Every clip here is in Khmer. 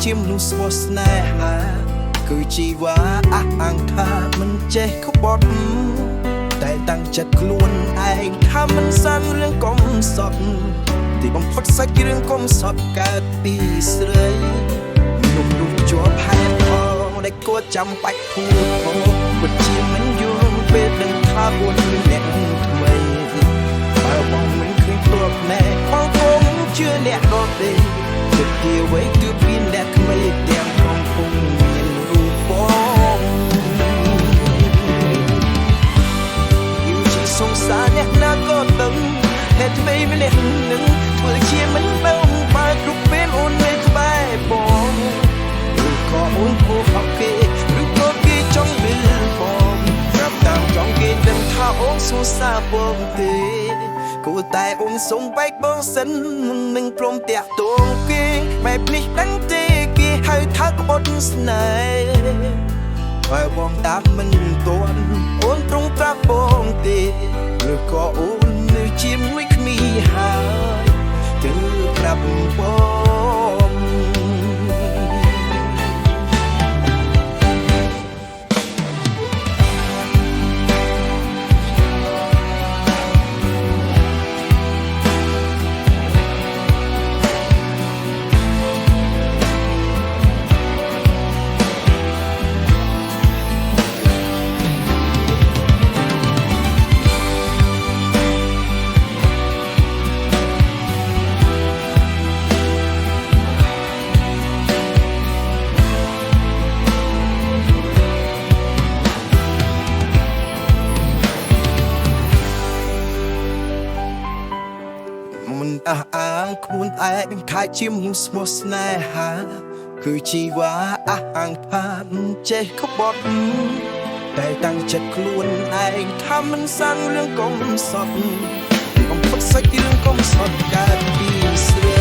ជាមនុស្សស្មោះស្នេហាគឺជីវ៉ាអះអាងថាមិនចេះក្បត់តែតាំងចិត្តខ្លួនឯងថាមិនសានរឿងកុំសត់ទីបំផុតសាច់រឿងកុំសត់កើតពីស្រីមនុស្សនោះជាប់ហេតុផលដែលគួរចាំបាច់พูดពិតជាមិនយល់ពេលដឹងថាខ្លួនអ្នកថ្មីបើបងមិនឃើញตัวแน่បងคงเชื่อអ្នកដទៃគិតជាអ្វីគឺពីអ្នកថ្មីទាំងកំពុងមានរូបបងយូរជាសងសារអ្នកណាក៏ដឹងតែថ្មីម្នាក់នឹងធ្វើជាមិនបងបើគ្រប់ពេលអូននៅក្បែរបងឬក៏អូនពោលអត់គេឬក៏គេចង់លឺបងប្រាប់តាមចង់គេដឹងថាអូនសងសារបងទេគួរតែអូនសុំបែកបងសិនមុននឹងព្រមតាក់ទងគេបែបនេះដឹងទេគេហៅថាក្បត់ស្នេហ៍បើបងតាមមិនទាន់អូនត្រង់ប្រាប់បងទេឬក៏អូននៅជាមួយគ្មានហើយគឺប្រាប់បងមិនអះអាងខ្លួនឯងថាជាមនុស្សស្មោះស្នេហាគឺជីវ៉ាអះអាងថាមិនចេះក្បត់តែតាំងចិត្តខ្លួនឯងថាមិនសានរឿងកុំសត់បំផុតសាច់រឿងកុំសត់កើតពីស្រី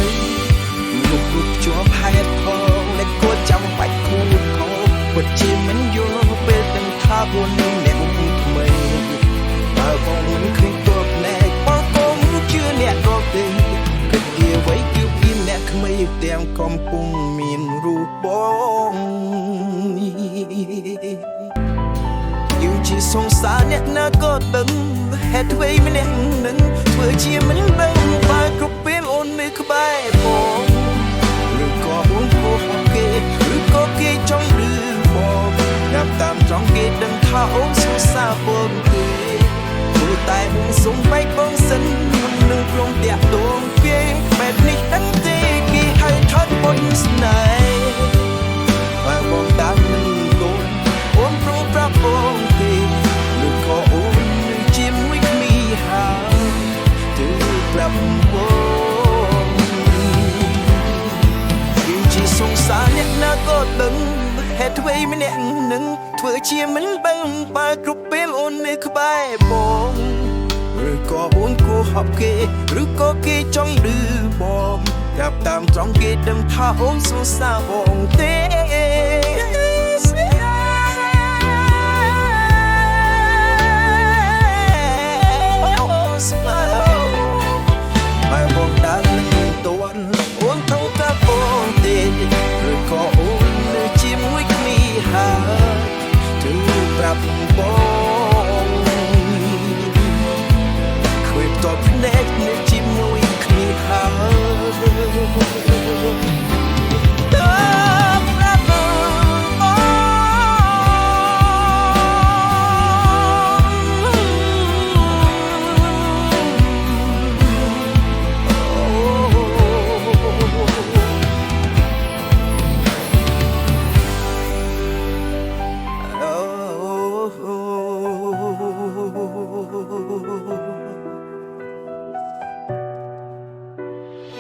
មនុស្សគ្រប់ជាប់ហេតុផលដែលគួរចាំបាច់គូខោពិតជាមិនយល់ពេលដឹងថាខ្លួនអ្នកថ្មីបើបងមិនឃើញទប់ណែបងកុំជឿអ្នកដទៃគិតជាអ្វីគឺពីអ្នកថ្មីទាំងកំពុងមានរូបបងយូរជាសងសារអ្នកណាក៏ដឹងហេតុអ្វីម្នាក់នឹងធ្វើជាមិនដឹងបើគ្រប់ពេលអូននៅក្បែរបងឬក៏អូនពោលគេឬក៏គេចង់លឺបងតាមចង់គេដឹងថាអូនសងសារបងទេគួរតែអូនសុំបែកបងសិនមុននឹងព្រមតាក់ទងគេបែបនេះដឹងទេគេហៅថាបុនស្នេហ៍បើបងតាមមិនគោលអូនព្រមប្រាប់បងទេឬក៏អូននឹងជាមួយគ្មានហើយគឺប្រាប់បងយូរជាសងសារអ្នកណាក៏ដឹងហេតុអ្វីម្នាក់នឹងធ្វើជាមិនដឹងបើគ្រប់ពេលអូននៅក្បែរបងឬក៏អូនគួរហប់គេឬក៏គេចង់លឺបងប្រាប់តាមត្រង់គេដឹងថាអូនសងសារបងទេ